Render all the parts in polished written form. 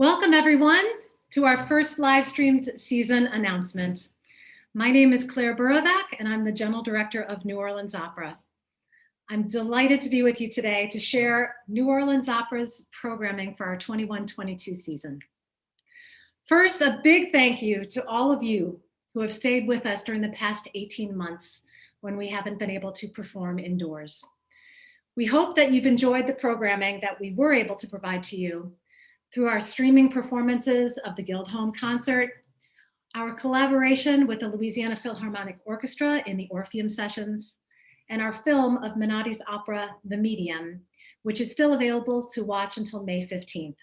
Welcome everyone to our first live streamed season announcement. My name is Clare Burovac and I'm the General Director of New Orleans Opera. I'm delighted to be with you today to share New Orleans Opera's programming for our 21-22 season. First, a big thank you to all of you who have stayed with us during the past 18 months when we haven't been able to perform indoors. We hope that you've enjoyed the programming that we were able to provide to you through our streaming performances of the Guildhome Concert, our collaboration with the Louisiana Philharmonic Orchestra in the Orpheum Sessions, and our film of Menotti's opera, The Medium, which is still available to watch until May 15th.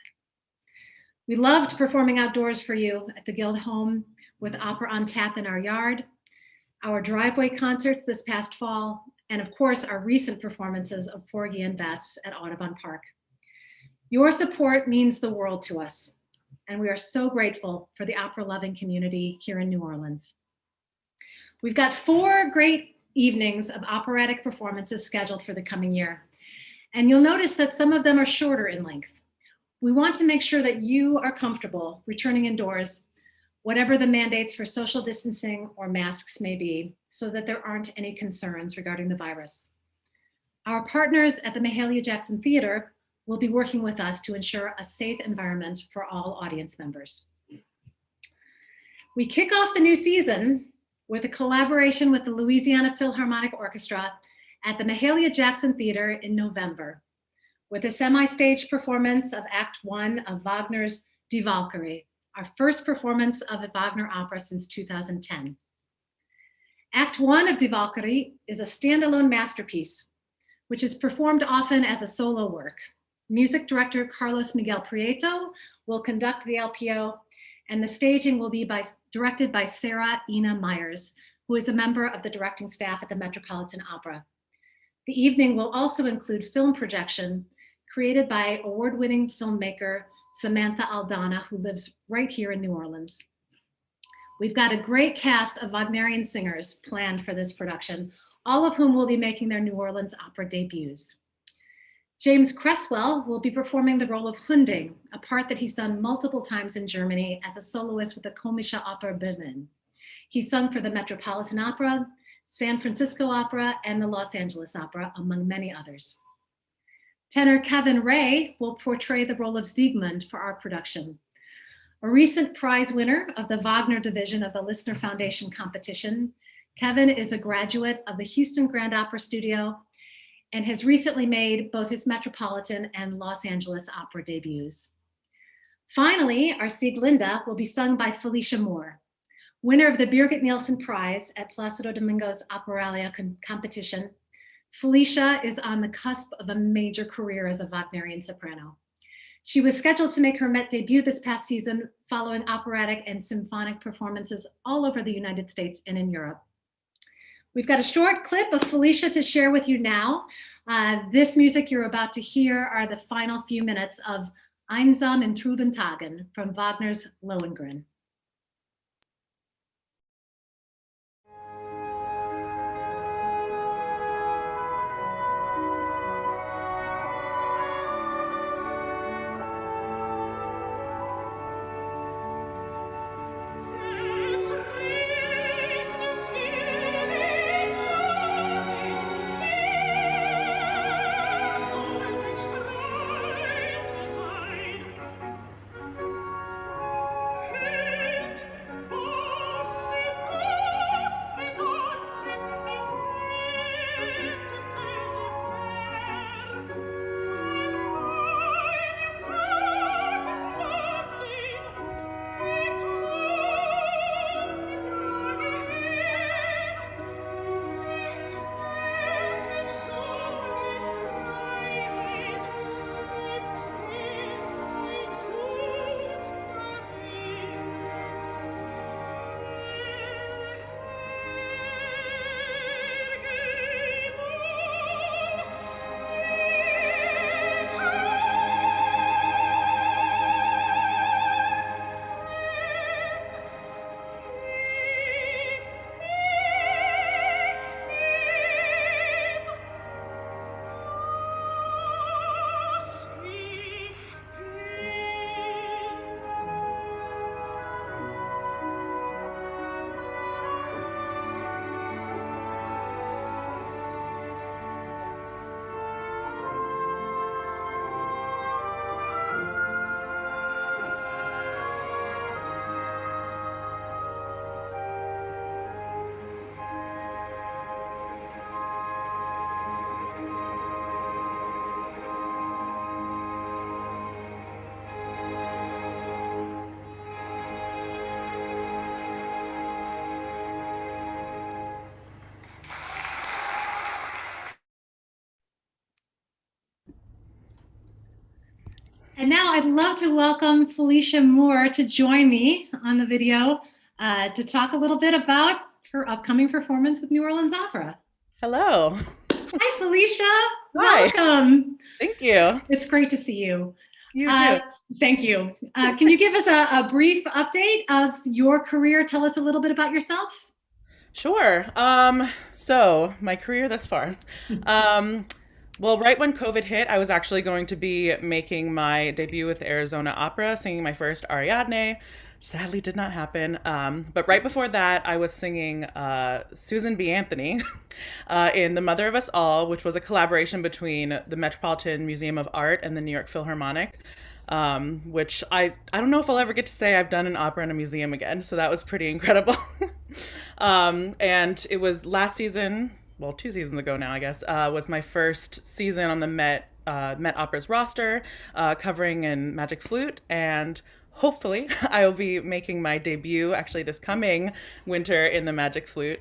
We loved performing outdoors for you at the Guildhome with Opera on Tap in our yard, our driveway concerts this past fall, and of course, our recent performances of Porgy and Bess at Audubon Park. Your support means the world to us, and we are so grateful for the opera-loving community here in New Orleans. We've got 4 great evenings of operatic performances scheduled for the coming year, and you'll notice that some of them are shorter in length. We want to make sure that you are comfortable returning indoors, whatever the mandates for social distancing or masks may be, so that there aren't any concerns regarding the virus. Our partners at the Mahalia Jackson Theater will be working with us to ensure a safe environment for all audience members. We kick off the new season with a collaboration with the Louisiana Philharmonic Orchestra at the Mahalia Jackson Theater in November, with a semi-stage performance of Act 1 of Wagner's Die Walküre, our first performance of a Wagner opera since 2010. Act 1 of Die Walküre is a standalone masterpiece, which is performed often as a solo work. Music director Carlos Miguel Prieto will conduct the LPO, and the staging will be directed by Sarah Ina Myers, who is a member of the directing staff at the Metropolitan Opera. The evening will also include film projection created by award-winning filmmaker Samantha Aldana, who lives right here in New Orleans. We've got a great cast of Wagnerian singers planned for this production, all of whom will be making their New Orleans Opera debuts. James Cresswell will be performing the role of Hunding, a part that he's done multiple times in Germany as a soloist with the Komische Oper Berlin. He sung for the Metropolitan Opera, San Francisco Opera, and the Los Angeles Opera, among many others. Tenor Kevin Ray will portray the role of Siegmund for our production. A recent prize winner of the Wagner division of the Listener Foundation competition, Kevin is a graduate of the Houston Grand Opera Studio and has recently made both his Metropolitan and Los Angeles Opera debuts. Finally, our Sieglinde will be sung by Felicia Moore, winner of the Birgit Nielsen Prize at Placido Domingo's Operalia competition. Felicia is on the cusp of a major career as a Wagnerian soprano. She was scheduled to make her Met debut this past season following operatic and symphonic performances all over the United States and in Europe. We've got a short clip of Felicia to share with you now. This music you're about to hear are the final few minutes of Einsam in trüben Tagen from Wagner's Lohengrin. Hey! And now I'd love to welcome Felicia Moore to join me on the video to talk a little bit about her upcoming performance with New Orleans Opera. Hello. Hi, Felicia. Hi. Welcome. Thank you. It's great to see you. You too. Thank you. Can you give us a brief update of your career? Tell us a little bit about yourself. Sure. So my career thus far. Um, well, right when COVID hit, I was actually going to be making my debut with Arizona Opera, singing my first Ariadne. Sadly, did not happen. But right before that, I was singing Susan B. Anthony in The Mother of Us All, which was a collaboration between the Metropolitan Museum of Art and the New York Philharmonic. Which I don't know if I'll ever get to say I've done an opera in a museum again. So that was pretty incredible. And it was last season, well, 2 seasons ago now, I guess, was my first season on the Met Opera's roster, covering in Magic Flute. And hopefully I'll be making my debut actually this coming winter in the Magic Flute.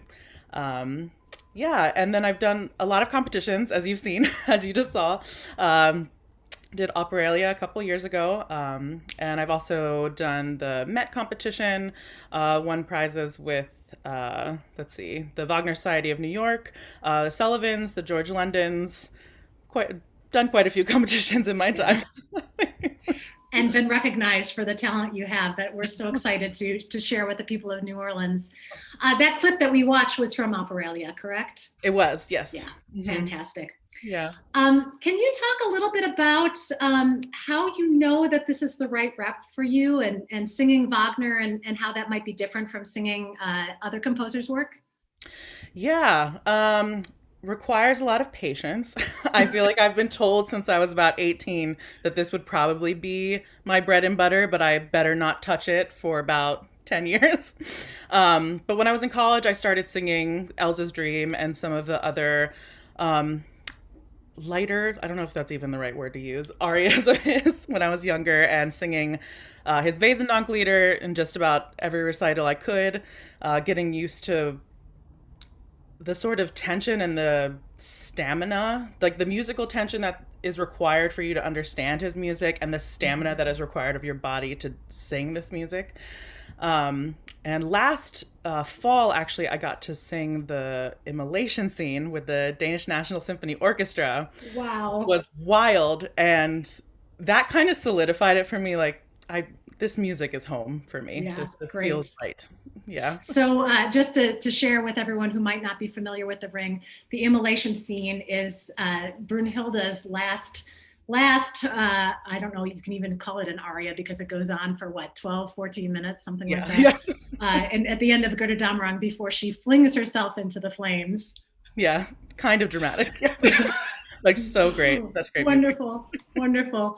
Yeah, and then I've done a lot of competitions, as you've seen, as you just saw. Did Operalia a couple years ago, and I've also done the Met competition, won prizes with, let's see, the Wagner Society of New York, the Sullivans, the George Londons, done quite a few competitions in my time. And been recognized for the talent you have that we're so excited to share with the people of New Orleans. That clip that we watched was from Operalia, correct? It was, yes. Yeah, fantastic. Yeah. Can you talk a little bit about how you know that this is the right rep for you and singing Wagner and how that might be different from singing other composers' work? Yeah. Requires a lot of patience. I feel like I've been told since I was about 18 that this would probably be my bread and butter, but I better not touch it for about 10 years. But when I was in college, I started singing Elsa's Dream and some of the other lighter, I don't know if that's even the right word to use, arias of his when I was younger, and singing his Wesendonck-Lieder in just about every recital I could, getting used to the sort of tension and the stamina, like the musical tension that is required for you to understand his music and the stamina that is required of your body to sing this music. And last fall, actually, I got to sing the Immolation scene with the Danish National Symphony Orchestra. Wow. It was wild, and that kind of solidified it for me. Like, this music is home for me. Yeah, This great. feels right. Yeah. So just to share with everyone who might not be familiar with the Ring, the Immolation scene is Brunhilde's last I don't know, you can even call it an aria because it goes on for what, 12, 14 minutes, something like that. Yeah. And at the end of Götterdämmerung, before she flings herself into the flames. Yeah, kind of dramatic. Yeah. Like, so great. Such great music. Wonderful, wonderful.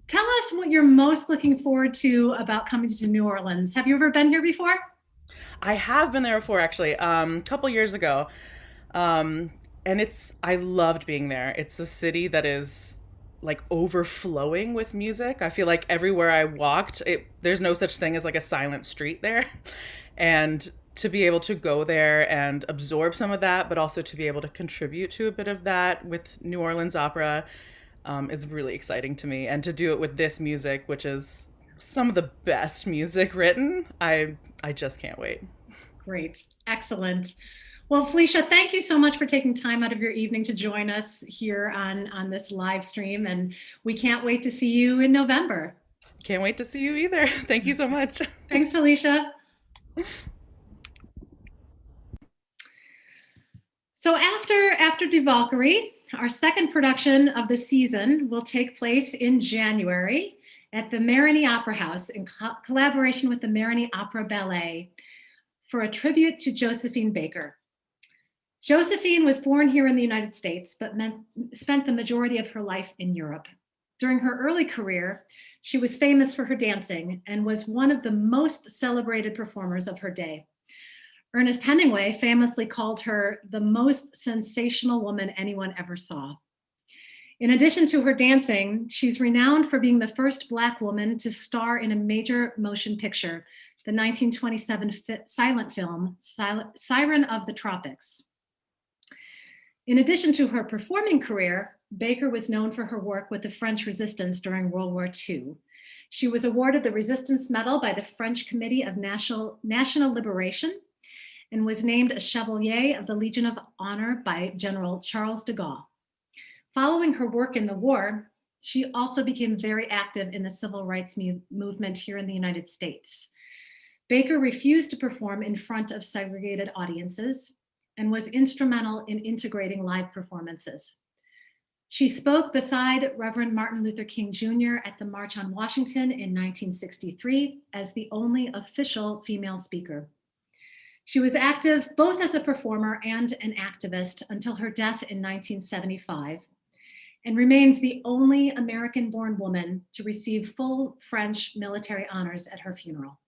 Tell us what you're most looking forward to about coming to New Orleans. Have you ever been here before? I have been there before, actually, a couple years ago. And I loved being there. It's a city that is like overflowing with music. I feel like everywhere I walked, there's no such thing as like a silent street there. And to be able to go there and absorb some of that, but also to be able to contribute to a bit of that with New Orleans Opera, is really exciting to me. And to do it with this music, which is some of the best music written, I just can't wait. Great, excellent. Well, Felicia, thank you so much for taking time out of your evening to join us here on this live stream. And we can't wait to see you in November. Can't wait to see you either. Thank you so much. Thanks, Felicia. So after Die Walküre, our second production of the season will take place in January at the Marigny Opera House in collaboration with the Marigny Opera Ballet for a tribute to Josephine Baker. Josephine was born here in the United States, but spent the majority of her life in Europe. During her early career, she was famous for her dancing and was one of the most celebrated performers of her day. Ernest Hemingway famously called her the most sensational woman anyone ever saw. In addition to her dancing, she's renowned for being the first Black woman to star in a major motion picture, the 1927 silent film, Siren of the Tropics. In addition to her performing career, Baker was known for her work with the French resistance during World War II. She was awarded the Resistance Medal by the French Committee of National Liberation and was named a Chevalier of the Legion of Honor by General Charles de Gaulle. Following her work in the war, she also became very active in the civil rights movement here in the United States. Baker refused to perform in front of segregated audiences and was instrumental in integrating live performances. She spoke beside Reverend Martin Luther King Jr. at the March on Washington in 1963 as the only official female speaker. She was active both as a performer and an activist until her death in 1975, and remains the only American-born woman to receive full French military honors at her funeral.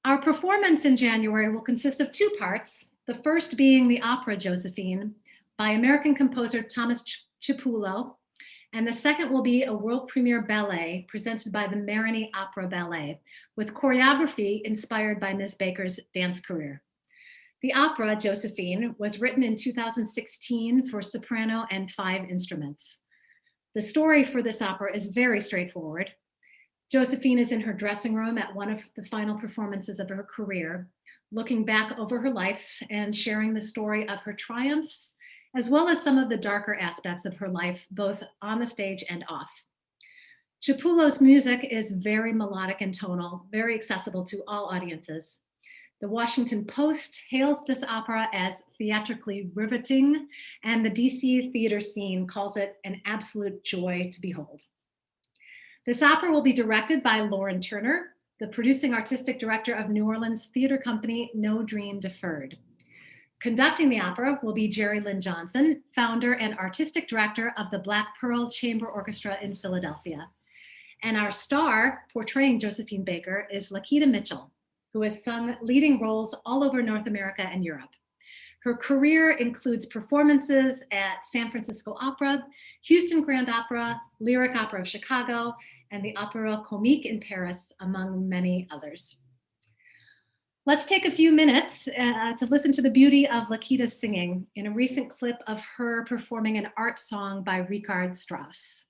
Our performance in January will consist of two parts, the first being the opera Josephine by American composer Thomas Chiapullo, and the second will be a world premiere ballet presented by the Marigny Opera Ballet with choreography inspired by Ms. Baker's dance career. The opera, Josephine, was written in 2016 for soprano and 5 instruments. The story for this opera is very straightforward. Josephine is in her dressing room at one of the final performances of her career, looking back over her life and sharing the story of her triumphs, as well as some of the darker aspects of her life, both on the stage and off. Chiapullo's music is very melodic and tonal, very accessible to all audiences. The Washington Post hails this opera as theatrically riveting, and the DC theater scene calls it an absolute joy to behold. This opera will be directed by Lauren Turner, the producing artistic director of New Orleans theater company No Dream Deferred. Conducting the opera will be Jerry Lynn Johnson, founder and artistic director of the Black Pearl Chamber Orchestra in Philadelphia. And our star portraying Josephine Baker is Laquita Mitchell, who has sung leading roles all over North America and Europe. Her career includes performances at San Francisco Opera, Houston Grand Opera, Lyric Opera of Chicago, and the Opéra Comique in Paris, among many others. Let's take a few minutes to listen to the beauty of Laquita's singing in a recent clip of her performing an art song by Richard Strauss.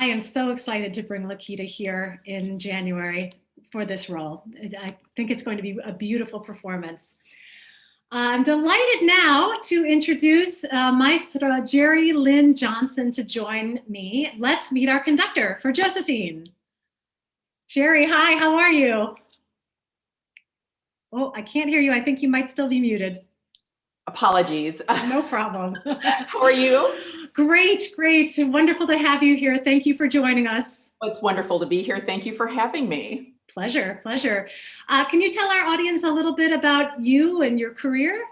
I am so excited to bring Laquita here in January for this role. I think it's going to be a beautiful performance. I'm delighted now to introduce Maestra Jerry Lynn Johnson to join me. Let's meet our conductor for Josephine. Jerry, hi, how are you? Oh, I can't hear you. I think you might still be muted. Apologies. No problem. How are you? Great, great. Wonderful to have you here. Thank you for joining us. Well, it's wonderful to be here. Thank you for having me. Pleasure, pleasure. Can you tell our audience a little bit about you and your career?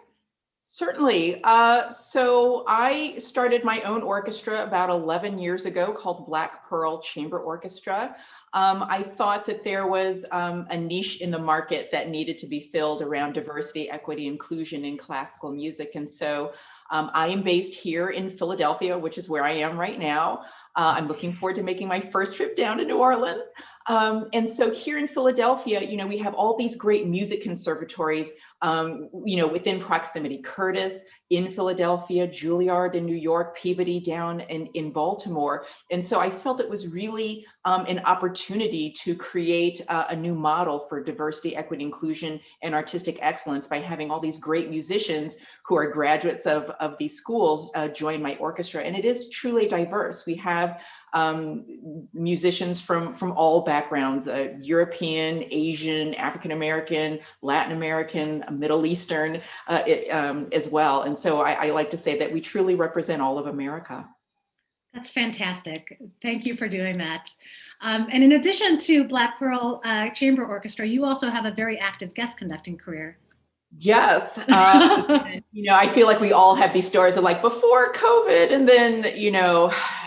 Certainly. So I started my own orchestra about 11 years ago called Black Pearl Chamber Orchestra. I thought that there was a niche in the market that needed to be filled around diversity, equity, inclusion in classical music. And so I am based here in Philadelphia, which is where I am right now. I'm looking forward to making my first trip down to New Orleans. And so here in Philadelphia, we have all these great music conservatories, within proximity. Curtis in Philadelphia, Juilliard in New York, Peabody down in Baltimore. And so I felt it was really an opportunity to create a new model for diversity, equity, inclusion, and artistic excellence by having all these great musicians who are graduates of these schools join my orchestra. And it is truly diverse. We have musicians from all backgrounds, European, Asian, African-American, Latin American, Middle Eastern as well. And so I like to say that we truly represent all of America. That's fantastic. Thank you for doing that. And in addition to Black Pearl Chamber Orchestra, you also have a very active guest conducting career. Yes. I feel like we all have these stories of like before COVID and then,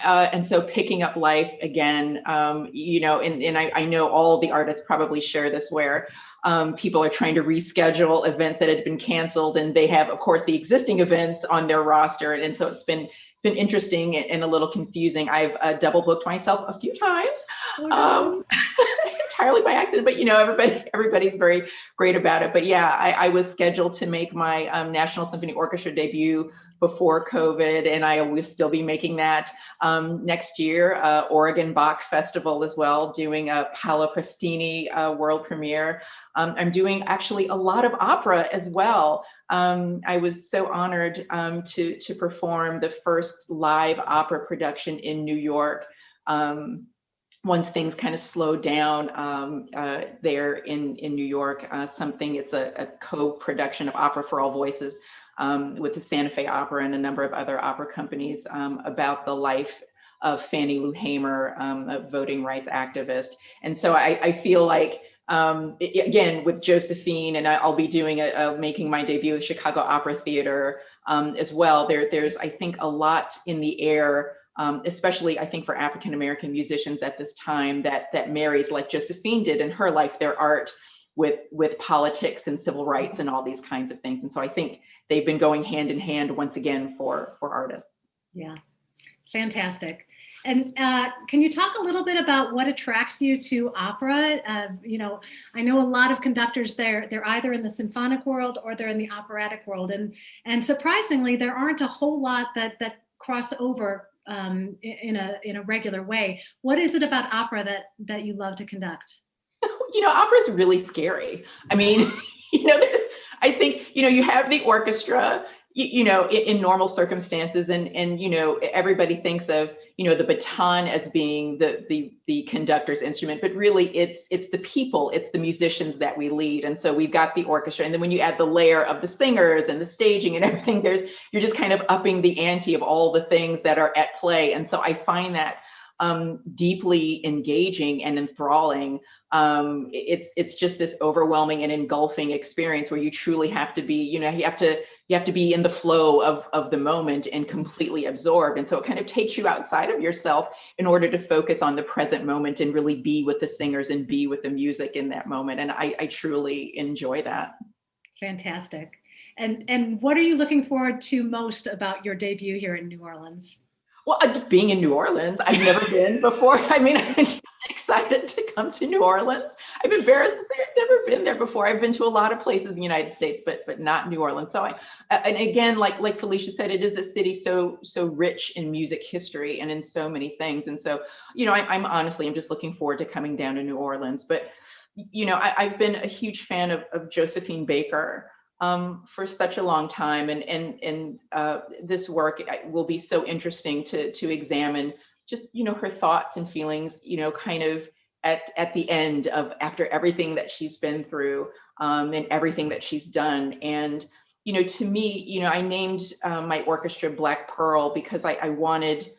and so picking up life again, and I know all the artists probably share this where people are trying to reschedule events that had been canceled and they have, of course, the existing events on their roster. And so it's been interesting and a little confusing. I've double booked myself a few times. Entirely by accident, but everybody's very great about it. But yeah, I was scheduled to make my National Symphony Orchestra debut before COVID, and I will still be making that next year. Oregon Bach Festival as well, doing a Paolo Prestini world premiere. I'm doing actually a lot of opera as well. I was so honored to perform the first live opera production in New York. Once things kind of slowed down there in New York, it's a co-production of Opera for All Voices with the Santa Fe Opera and a number of other opera companies about the life of Fannie Lou Hamer, a voting rights activist. And so I feel like, again, with Josephine, and I'll be doing making my debut with Chicago Opera Theater as well. There's, I think, a lot in the air, especially I think for African-American musicians at this time that marries, like Josephine did in her life, their art with politics and civil rights and all these kinds of things. And so I think they've been going hand in hand once again for artists. Yeah, fantastic. And can you talk a little bit about what attracts you to opera? I know a lot of conductors they're either in the symphonic world or they're in the operatic world, and surprisingly, there aren't a whole lot that cross over in a regular way. What is it about opera that you love to conduct? Opera is really scary. I mean, I think, you have the orchestra, in normal circumstances and everybody thinks of, the baton as being the conductor's instrument, but really it's the people, it's the musicians that we lead. And so we've got the orchestra. And then when you add the layer of the singers and the staging and everything, you're just kind of upping the ante of all the things that are at play. And so I find that deeply engaging and enthralling. It's just this overwhelming and engulfing experience where you truly have to be, you have to be in the flow of the moment and completely absorbed. And so it kind of takes you outside of yourself in order to focus on the present moment and really be with the singers and be with the music in that moment. And I truly enjoy that. Fantastic. And what are you looking forward to most about your debut here in New Orleans? Well, being in New Orleans, I've never been before. I mean, I'm just excited to come to New Orleans. I'm embarrassed to say I've never been there before. I've been to a lot of places in the United States, but not New Orleans. So and again, like Felicia said, it is a city so rich in music history and in so many things. And so, I'm just looking forward to coming down to New Orleans. But, I've been a huge fan of Josephine Baker. for such a long time. And this work will be so interesting to examine just, her thoughts and feelings, kind of at the end of after everything that she's been through, and everything that she's done. And, to me, I named my orchestra Black Pearl because I wanted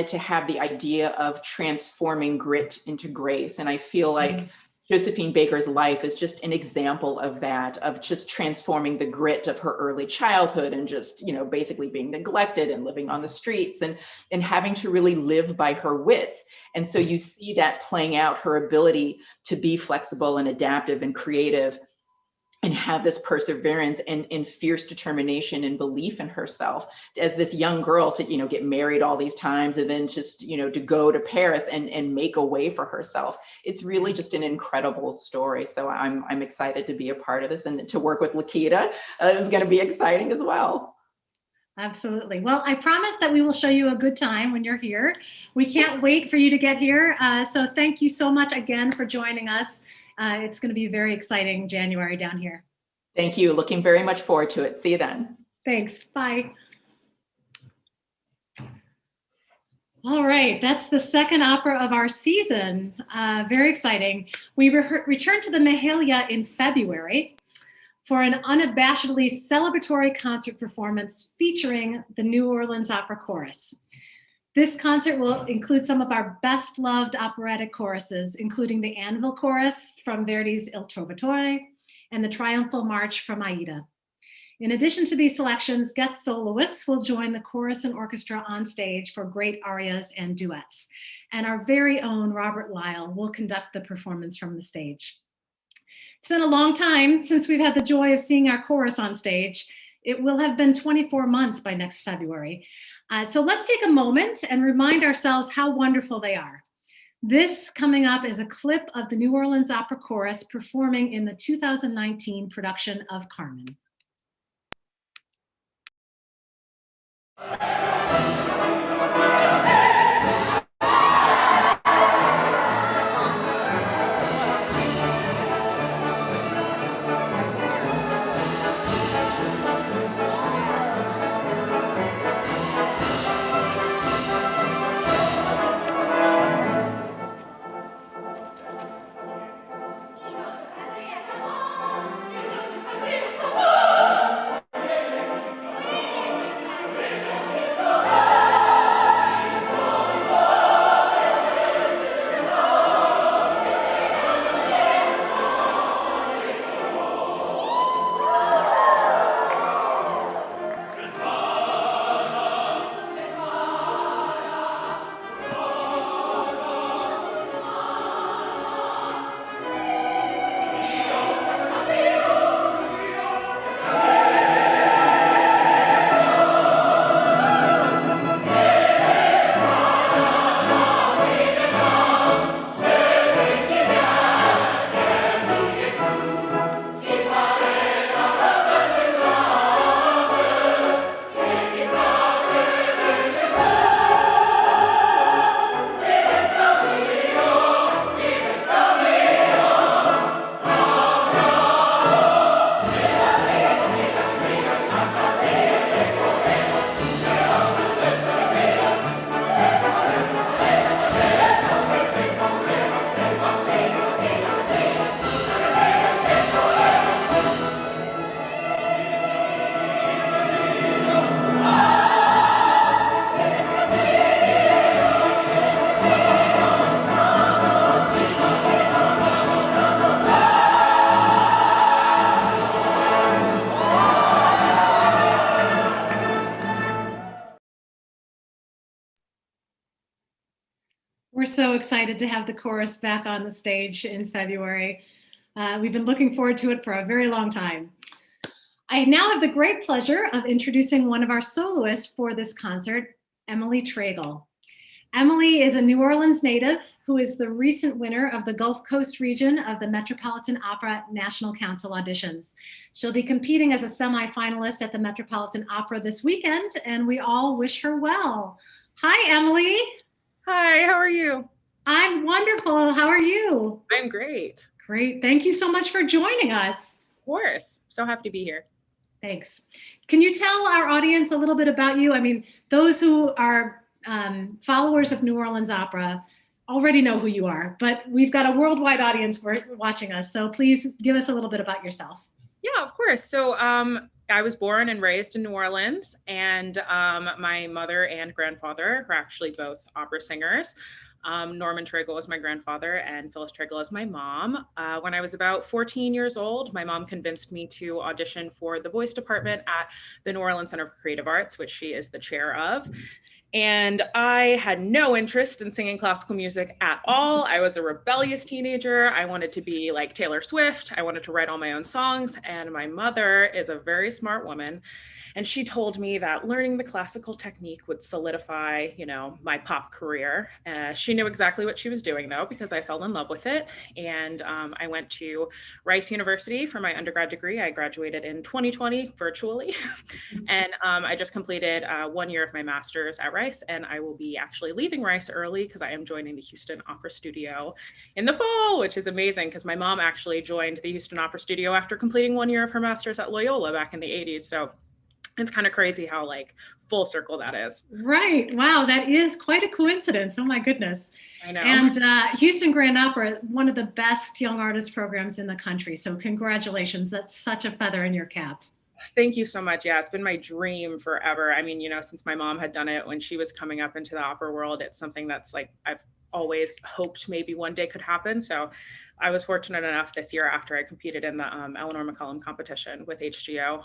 to have the idea of transforming grit into grace. And I feel like Josephine Baker's life is just an example of that, of just transforming the grit of her early childhood and just, basically being neglected and living on the streets and having to really live by her wits. And so you see that playing out, her ability to be flexible and adaptive and creative and have this perseverance and fierce determination and belief in herself as this young girl to, get married all these times and then just, to go to Paris and make a way for herself. It's really just an incredible story. So I'm excited to be a part of this and to work with Laquita is going to be exciting as well. Absolutely. Well, I promise that we will show you a good time when you're here. We can't wait for you to get here. So thank you so much again for joining us. It's going to be a very exciting January down here. Thank you. Looking very much forward to it. See you then. Thanks. Bye. All right. That's the second opera of our season. Very exciting. We returned to the Mahalia in February for an unabashedly celebratory concert performance featuring the New Orleans Opera Chorus. This concert will include some of our best loved operatic choruses, including the Anvil Chorus from Verdi's Il Trovatore and the Triumphal March from Aida. In addition to these selections, guest soloists will join the chorus and orchestra on stage for great arias and duets. And our very own Robert Lyle will conduct the performance from the stage. It's been a long time since we've had the joy of seeing our chorus on stage. It will have been 24 months by next February. So let's take a moment and remind ourselves how wonderful they are. This coming up is a clip of the New Orleans Opera Chorus performing in the 2019 production of Carmen. We're so excited to have the chorus back on the stage in February. We've been looking forward to it for a very long time. I now have the great pleasure of introducing one of our soloists for this concert, Emily Trage. Emily is a New Orleans native who is the recent winner of the Gulf Coast region of the Metropolitan Opera National Council auditions. She'll be competing as a semi-finalist at the Metropolitan Opera this weekend, and we all wish her well. Hi, Emily. Hi, how are you? I'm wonderful. How are you? I'm great. Great. Thank you so much for joining us. Of course. So happy to be here. Thanks. Can you tell our audience a little bit about you? I mean, those who are followers of New Orleans Opera already know who you are, but we've got a worldwide audience watching us. So please give us a little bit about yourself. Yeah, of course. So I was born and raised in New Orleans, and my mother and grandfather were actually both opera singers. Norman Trage was my grandfather and Phyllis Trage is my mom. When I was about 14 years old, my mom convinced me to audition for the voice department at the New Orleans Center for Creative Arts, which she is the chair of. And I had no interest in singing classical music at all. I was a rebellious teenager. I wanted to be like Taylor Swift. I wanted to write all my own songs. And my mother is a very smart woman. And she told me that learning the classical technique would solidify, my pop career. She knew exactly what she was doing though, because I fell in love with it. And I went to Rice University for my undergrad degree. I graduated in 2020 virtually. And I just completed 1 year of my master's at Rice, and I will be actually leaving Rice early because I am joining the Houston Opera Studio in the fall, which is amazing because my mom actually joined the Houston Opera Studio after completing 1 year of her master's at Loyola back in the 80s. So it's kind of crazy how full circle that is. Right. Wow. That is quite a coincidence. Oh my goodness. I know. And Houston Grand Opera, one of the best young artist programs in the country. So congratulations. That's such a feather in your cap. Thank you so much. Yeah, it's been my dream forever. I mean, since my mom had done it when she was coming up into the opera world, it's something that's I've always hoped maybe one day could happen. So I was fortunate enough this year after I competed in the Eleanor McCullum competition with HGO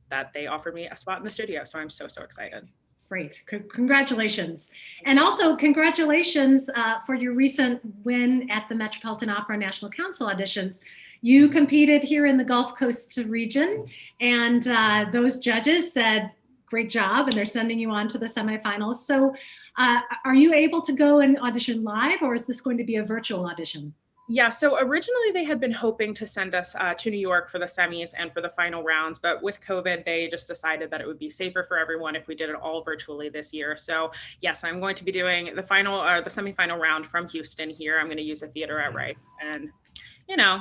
that they offered me a spot in the studio. So I'm so excited. Great. Congratulations. And also congratulations for your recent win at the Metropolitan Opera National Council auditions. You competed here in the Gulf Coast region, and those judges said, great job, and they're sending you on to the semifinals. So are you able to go and audition live, or is this going to be a virtual audition? Yeah, so originally they had been hoping to send us to New York for the semis and for the final rounds, but with COVID, they just decided that it would be safer for everyone if we did it all virtually this year. So yes, I'm going to be doing the final or the semifinal round from Houston here. I'm going to use a theater at Rice, and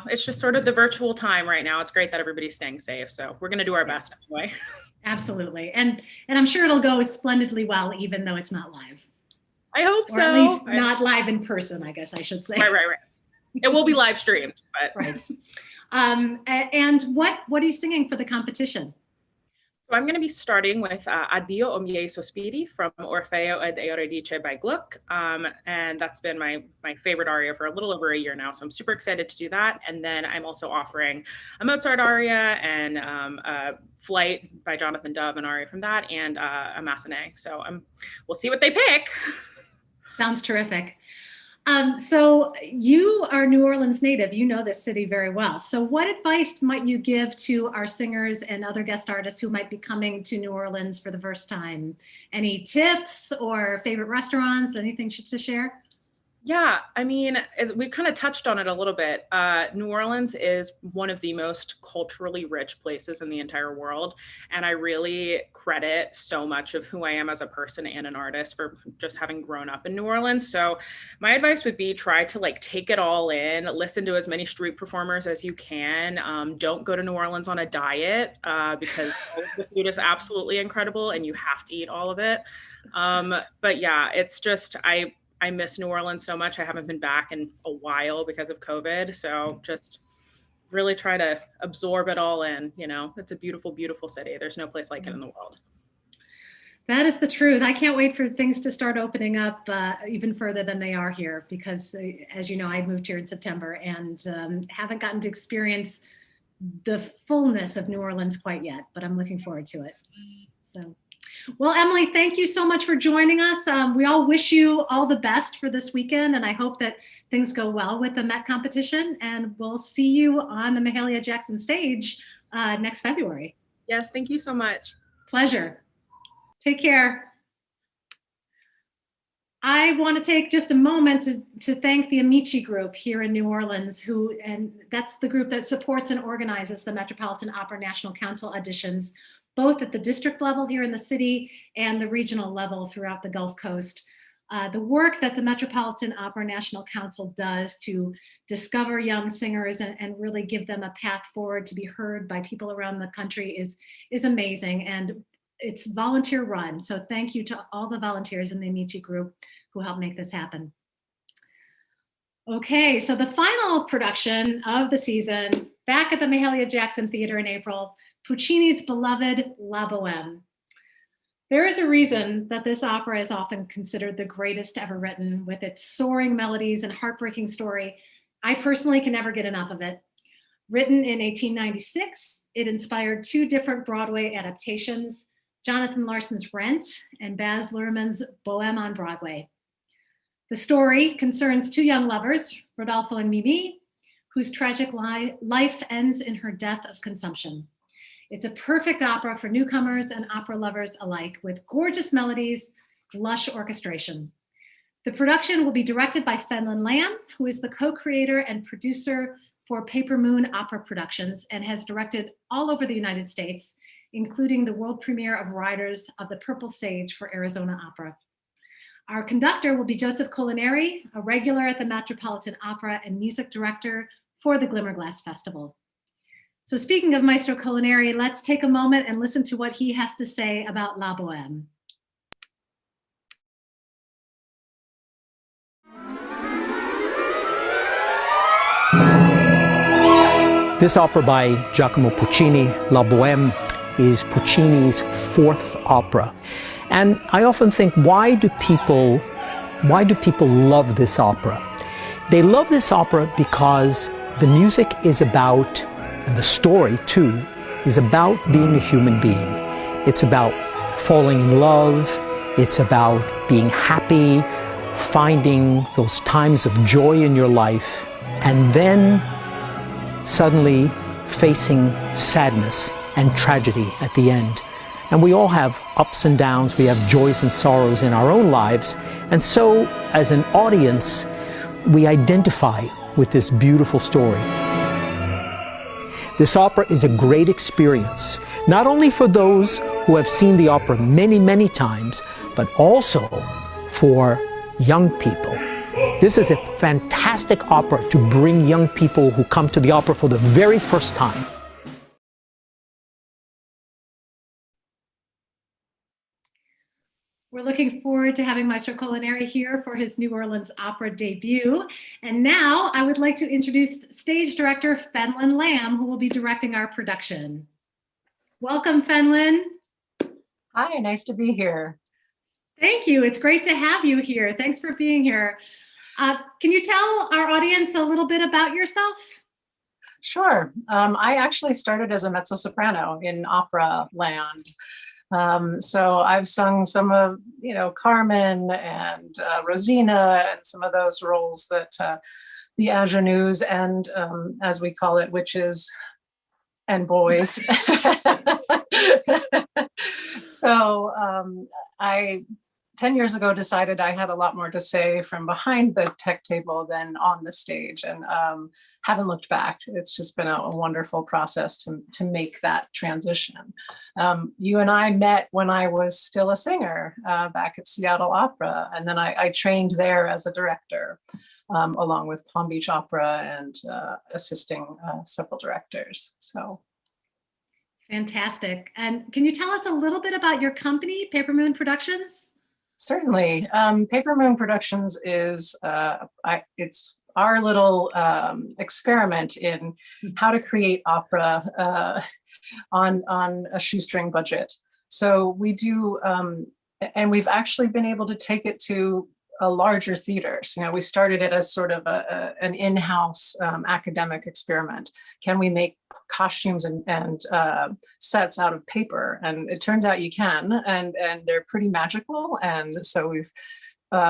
it's just sort of the virtual time right now. It's great that everybody's staying safe, so we're going to do our best anyway. Absolutely, and I'm sure it'll go splendidly well, even though it's not live. I hope so. Or at least not live in person, I guess I should say. Right. It will be live streamed, but right. And what are you singing for the competition? So I'm going to be starting with Addio o miei sospiri from Orfeo ed Euridice by Gluck. And that's been my favorite aria for a little over a year now. So I'm super excited to do that. And then I'm also offering a Mozart aria and a Flight by Jonathan Dove, an aria from that, and a Massenet. So we'll see what they pick. Sounds terrific. So you are New Orleans native, you know this city very well. So what advice might you give to our singers and other guest artists who might be coming to New Orleans for the first time? Any tips or favorite restaurants, anything to share? Yeah, I mean, we've kind of touched on it a little bit. New Orleans is one of the most culturally rich places in the entire world. And I really credit so much of who I am as a person and an artist for just having grown up in New Orleans. So my advice would be try to take it all in, listen to as many street performers as you can. Don't go to New Orleans on a diet because the food is absolutely incredible and you have to eat all of it. But yeah, it's just, I miss New Orleans so much. I haven't been back in a while because of COVID. So just really try to absorb it all in. It's a beautiful, beautiful city. There's no place like it in the world. That is the truth. I can't wait for things to start opening up even further than they are here because, as you know, I moved here in September and haven't gotten to experience the fullness of New Orleans quite yet, but I'm looking forward to it. So. Well, Emily, thank you so much for joining us. We all wish you all the best for this weekend, and I hope that things go well with the Met competition, and we'll see you on the Mahalia Jackson stage next February. Yes, thank you so much. Pleasure. Take care. I want to take just a moment to thank the Amici group here in New Orleans, and that's the group that supports and organizes the Metropolitan Opera National Council auditions, both at the district level here in the city and the regional level throughout the Gulf Coast. The work that the Metropolitan Opera National Council does to discover young singers and really give them a path forward to be heard by people around the country is amazing. And it's volunteer run. So thank you to all the volunteers in the Amici group who helped make this happen. Okay, so the final production of the season, back at the Mahalia Jackson Theater in April, Puccini's beloved La Bohème. There is a reason that this opera is often considered the greatest ever written, with its soaring melodies and heartbreaking story. I personally can never get enough of it. Written in 1896, it inspired two different Broadway adaptations, Jonathan Larson's Rent and Baz Luhrmann's Bohème on Broadway. The story concerns two young lovers, Rodolfo and Mimi, whose tragic life ends in her death of consumption. It's a perfect opera for newcomers and opera lovers alike, with gorgeous melodies, lush orchestration. The production will be directed by Fenlon Lamb, who is the co-creator and producer for Paper Moon Opera Productions and has directed all over the United States, including the world premiere of Riders of the Purple Sage for Arizona Opera. Our conductor will be Joseph Colinari, a regular at the Metropolitan Opera and music director for the Glimmerglass Festival. So speaking of Maestro Colinari, let's take a moment and listen to what he has to say about La Bohème. This opera by Giacomo Puccini, La Bohème, is Puccini's fourth opera. And I often think, why do people love this opera? They love this opera because the music is about, and the story too, is about being a human being. It's about falling in love. It's about being happy, finding those times of joy in your life, and then suddenly facing sadness and tragedy at the end. And we all have ups and downs, we have joys and sorrows in our own lives. And so, as an audience, we identify with this beautiful story. This opera is a great experience, not only for those who have seen the opera many, many times, but also for young people. This is a fantastic opera to bring young people who come to the opera for the very first time. We're looking forward to having Maestro Colinari here for his New Orleans opera debut. And now I would like to introduce stage director Fenlon Lamb, who will be directing our production. Welcome, Fenlon. Hi, nice to be here. Thank you. It's great to have you here. Thanks for being here. Can you tell our audience a little bit about yourself? Sure. I actually started as a mezzo-soprano in opera land. So I've sung some of, Carmen and Rosina and some of those roles that the ingenues and, as we call it, witches and boys. So I 10 years ago decided I had a lot more to say from behind the tech table than on the stage, and haven't looked back. It's just been a wonderful process to make that transition. You and I met when I was still a singer back at Seattle Opera, and then I trained there as a director, along with Palm Beach Opera and assisting several directors. So. Fantastic. And can you tell us a little bit about your company, Paper Moon Productions? Certainly. Paper Moon Productions is it's our little experiment in how to create opera on a shoestring budget. So we do, and we've actually been able to take it to a larger theaters. We started it as sort of an in-house academic experiment. Can we make costumes and sets out of paper? And it turns out you can, and they're pretty magical. And so we've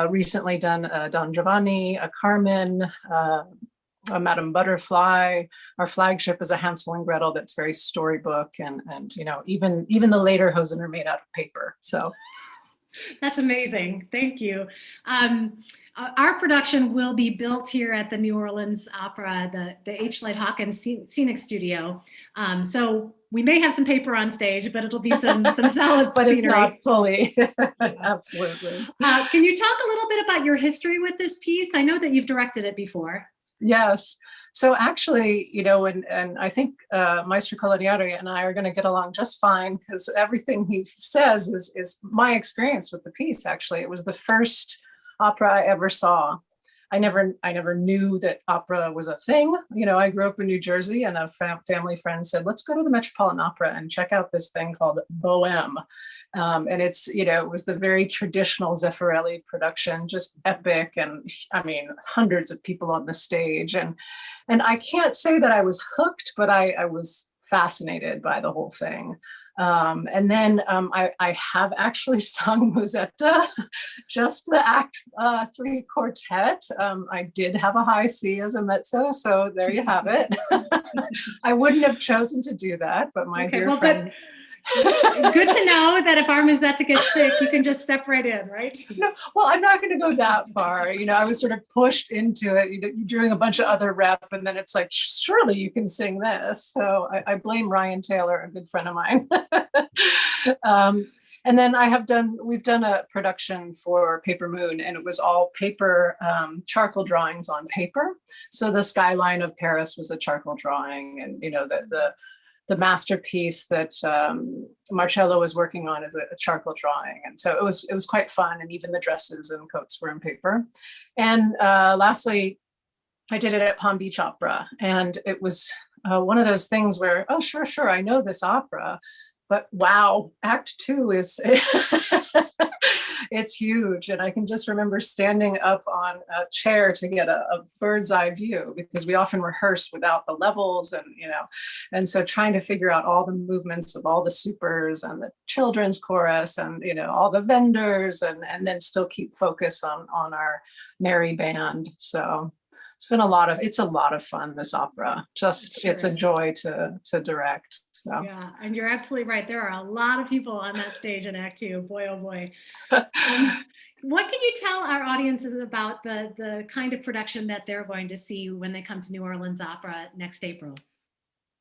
recently done a Don Giovanni, a Carmen, a Madame Butterfly. Our flagship is a Hansel and Gretel that's very storybook, and even the later Hosen are made out of paper. So That's amazing. Thank you. Our production will be built here at the New Orleans Opera, the H. Light Hawkins Scenic Studio. So we may have some paper on stage, but it'll be some solid but scenery. It's not fully. Absolutely. Can you talk a little bit about your history with this piece? I know that you've directed it before. Yes. So actually, you know, and I think Maestro Colonieri and I are going to get along just fine, because everything he says is my experience with the piece. Actually, it was the first opera I ever saw. I never knew that opera was a thing. You know, I grew up in New Jersey, and a family friend said, let's go to the Metropolitan Opera and check out this thing called bohème. And it's, you know, it was the very traditional Zeffirelli production, just epic. And I mean, hundreds of people on the stage. And I can't say that I was hooked, but I was fascinated by the whole thing. And then I have actually sung Musetta, just the Act 3 quartet. I did have a high C as a mezzo, so there you have it. I wouldn't have chosen to do that, but my dear friend. Good to know that if our Musetta gets sick, you can just step right in, right? No, well, I'm not going to go that far. You know, I was sort of pushed into it. You're doing a bunch of other rep, and then it's like, surely you can sing this. So I blame Ryan Taylor, a good friend of mine. And then we've done a production for Paper Moon, and it was all paper, charcoal drawings on paper. So the skyline of Paris was a charcoal drawing, and, you know, the masterpiece that Marcello was working on is a charcoal drawing. And so it was quite fun. And even the dresses and coats were in paper. And lastly, I did it at Palm Beach Opera. And it was one of those things where, oh, sure, I know this opera, but wow, Act 2 is, it's huge. And I can just remember standing up on a chair to get a bird's eye view, because we often rehearse without the levels, and, you know, and so trying to figure out all the movements of all the supers and the children's chorus and, you know, all the vendors, and then still keep focus on our merry band. So it's a lot of fun, this opera. Just, it's a joy to direct. So. Yeah, and you're absolutely right. There are a lot of people on that stage in Act 2. Boy, oh boy. What can you tell our audiences about the kind of production that they're going to see when they come to New Orleans Opera next April?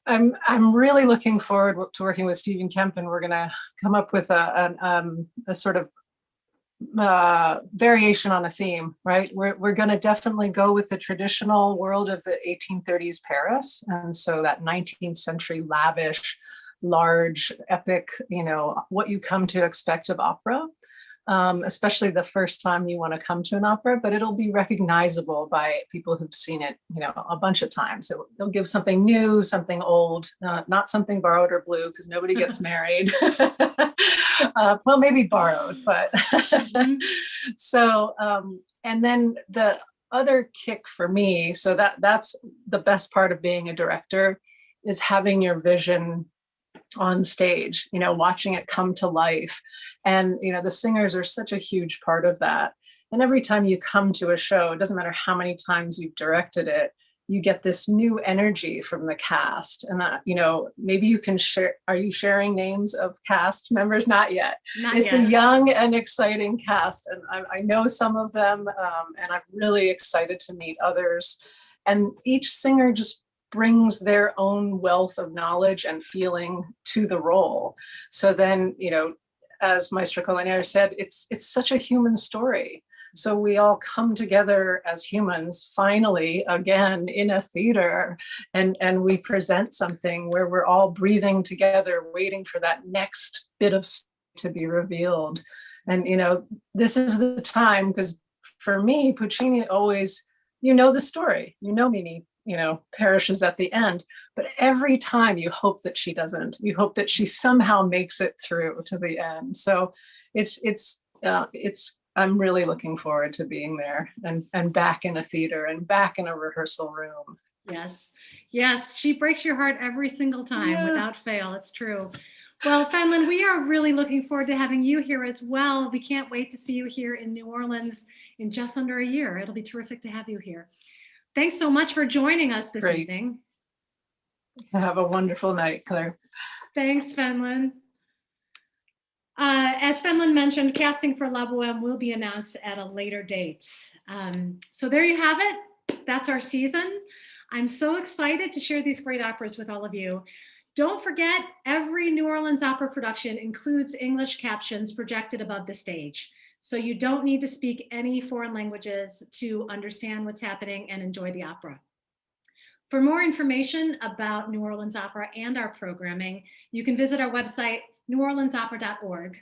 I'm really looking forward to working with Stephen Kemp, and we're going to come up with a sort of variation on a theme, right? We're going to definitely go with the traditional world of the 1830s Paris, and so that 19th century lavish, large, epic, you know, what you come to expect of opera, especially the first time you want to come to an opera. But it'll be recognizable by people who've seen it, you know, a bunch of times. They'll give something new, something old, not something borrowed or blue, because nobody gets married. Well, maybe borrowed, but so, and then the other kick for me, so that's the best part of being a director, is having your vision on stage, you know, watching it come to life. And, you know, the singers are such a huge part of that. And every time you come to a show, it doesn't matter how many times you've directed it, you get this new energy from the cast. And, you know, maybe you can share, are you sharing names of cast members? Not yet. It's a young and exciting cast. And I know some of them, and I'm really excited to meet others. And each singer just brings their own wealth of knowledge and feeling to the role. So then, you know, as Maestro Colonieri said, it's such a human story. So we all come together as humans, finally, again, in a theater, and we present something where we're all breathing together, waiting for that next bit of to be revealed. And, you know, this is the time, because for me, Puccini always, you know, the story, you know, Mimi, you know, perishes at the end, but every time you hope that she doesn't, you hope that she somehow makes it through to the end. So it's I'm really looking forward to being there and back in a theater and back in a rehearsal room. Yes, she breaks your heart every single time without fail. It's true. Well, Fenlon, we are really looking forward to having you here as well. We can't wait to see you here in New Orleans in just under a year. It'll be terrific to have you here. Thanks so much for joining us this evening. Have a wonderful night, Claire. Thanks, Fenlon. As Fenlon mentioned, casting for La Bohème will be announced at a later date. So there you have it. That's our season. I'm so excited to share these great operas with all of you. Don't forget, every New Orleans opera production includes English captions projected above the stage. So you don't need to speak any foreign languages to understand what's happening and enjoy the opera. For more information about New Orleans Opera and our programming, you can visit our website, neworleansopera.org.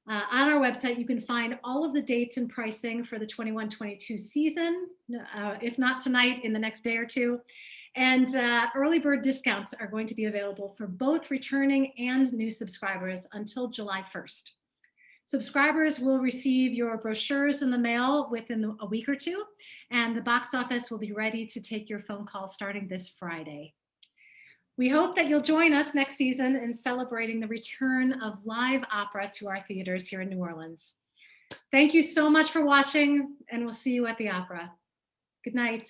On our website, you can find all of the dates and pricing for the 21-22 season, if not tonight, in the next day or two. And early bird discounts are going to be available for both returning and new subscribers until July 1st. Subscribers will receive your brochures in the mail within a week or two, and the box office will be ready to take your phone call starting this Friday. We hope that you'll join us next season in celebrating the return of live opera to our theaters here in New Orleans. Thank you so much for watching, and we'll see you at the opera. Good night.